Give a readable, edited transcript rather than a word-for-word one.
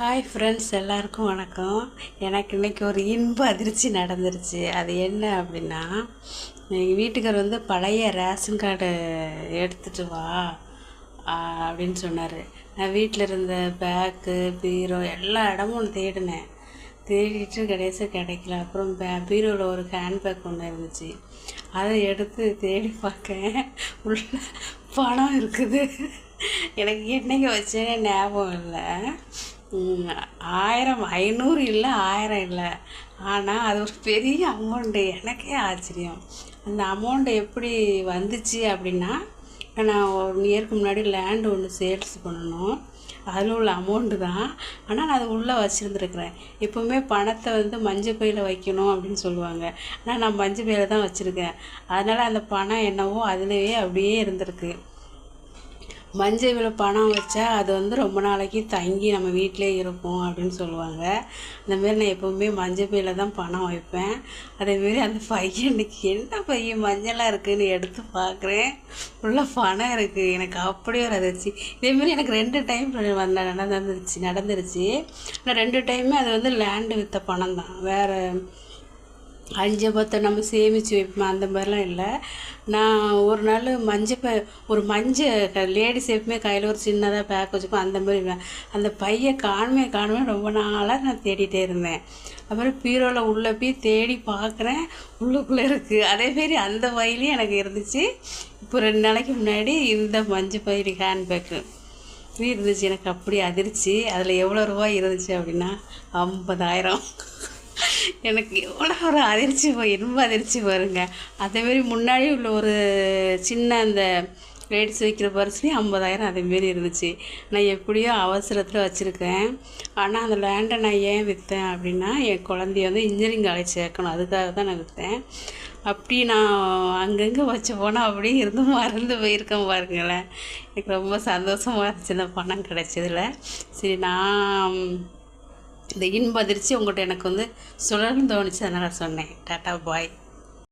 Hi friends, எல்லாருக்கும் வணக்கம். எனக்கு இன்றைக்கி ஒரு இன்ப அதிர்ச்சி நடந்துருச்சு. அது என்ன அப்படின்னா, எங்கள் வீட்டுக்கார் பழைய ரேஷன் கார்டு எடுத்துகிட்டு வா அப்படின்னு சொன்னார். நான் வீட்டில் இருந்த பேக்கு, பீரோ எல்லா இடமும் தேடினேன். தேடிட்டு கிடைக்கல. அப்புறம் பீரோவில் ஒரு ஹேண்ட்பேக் ஒன்று இருந்துச்சு. அதை எடுத்து தேடி பார்க்கேன். உள்ள பணம் இருக்குது. எனக்கு என்னைக்கு வச்சேனே ஞாபகம் இல்லை. 1000, 500 இல்லை, 1000 இல்லை. ஆனால் அது ஒரு பெரிய அமௌண்ட்டு. எனக்கே ஆச்சரியம். அந்த அமௌண்ட்டு எப்படி வந்துச்சு அப்படின்னா, நான் 1 இயருக்கு முன்னாடி லேண்டு ஒன்று சேல்ஸ் பண்ணணும். அதில் உள்ள அமௌண்ட்டு தான். ஆனால் நான் அது உள்ளே வச்சுருந்துருக்குறேன். எப்போவுமே பணத்தை மஞ்சள் பையில் வைக்கணும் அப்படின்னு சொல்லுவாங்க. ஆனால் நான் மஞ்சள் பையில் தான் வச்சுருக்கேன். அதனால் அந்த பணம் என்னவோ அதுலேயே அப்படியே இருந்திருக்கு. மஞ்சள் பையில் பணம் வச்சா அது ரொம்ப நாளைக்கு தங்கி நம்ம வீட்டிலே இருக்கும் அப்படின்னு சொல்லுவாங்க. அந்தமாரி நான் எப்போவுமே மஞ்சள் பையில் தான் பணம் வைப்பேன். அதேமாரி அந்த பையனுக்கு என்ன பையன் மஞ்சளாக இருக்குதுன்னு எடுத்து பார்க்குறேன். உள்ள பணம் இருக்குது. எனக்கு அப்படியே ஒரு அதிர்ச்சி. இதேமாரி எனக்கு 2 டைம் நடந்துருச்சு. ஆனால் 2 டைமே அது லேண்டு விற்ற பணம் தான். வேறு 5 10 நம்ம சேமித்து வைப்போம் அந்த மாதிரிலாம் இல்லை. நான் ஒரு நாள் ஒரு மஞ்சள் லேடிஸ் எப்பவுமே கையில் ஒரு சின்னதாக பேக் வச்சுப்போம். அந்த மாதிரி அந்த பையை காணுமே ரொம்ப நாளாக நான் தேடிகிட்டே இருந்தேன். அப்புறம் பீரோவில் உள்ளே போய் தேடி பார்க்குறேன். உள்ளுக்குள்ளே இருக்குது. அதேமாரி அந்த பையிலையும் எனக்கு இருந்துச்சு. இப்போ 2 நாளைக்கு முன்னாடி இந்த மஞ்சள் பை ஹேண்ட்பேக்கு இருந்துச்சு. எனக்கு அப்படி அதிர்ச்சி. அதில் எவ்வளோ ரூபாய் இருந்துச்சு அப்படின்னா 50,000. எனக்கு எவ்வளோ ஒரு அதிர்ச்சி ரொம்ப அதிர்ச்சி வருங்க. அதேமாரி முன்னாடி உள்ள ஒரு சின்ன அந்த லேடிஸ் வைக்கிற பர்ஸ்லேயும் 50,000 அதேமாரி இருந்துச்சு. நான் எப்படியோ அவசரத்தில் வச்சுருக்கேன். ஆனால் அந்த லேண்டை நான் ஏன் விற்றேன் அப்படின்னா, என் குழந்தைய இன்ஜினியரிங் காலேஜ் சேர்க்கணும். அதுக்காக தான் நான் விற்றேன். அப்படி நான் அங்கங்கே வச்சு போனால் அப்படியே மறந்து போயிருக்கேன் பாருங்களேன். எனக்கு ரொம்ப சந்தோஷமாக இருந்துச்சு இந்த பணம் கிடைச்சதில். சரி, நான் இந்த இன்ப அதிர்ச்சி உங்கள்கிட்ட எனக்கு சொல்லணும்னு தோணுச்சு. அதனால் சொன்னேன். டாட்டா, பாய்.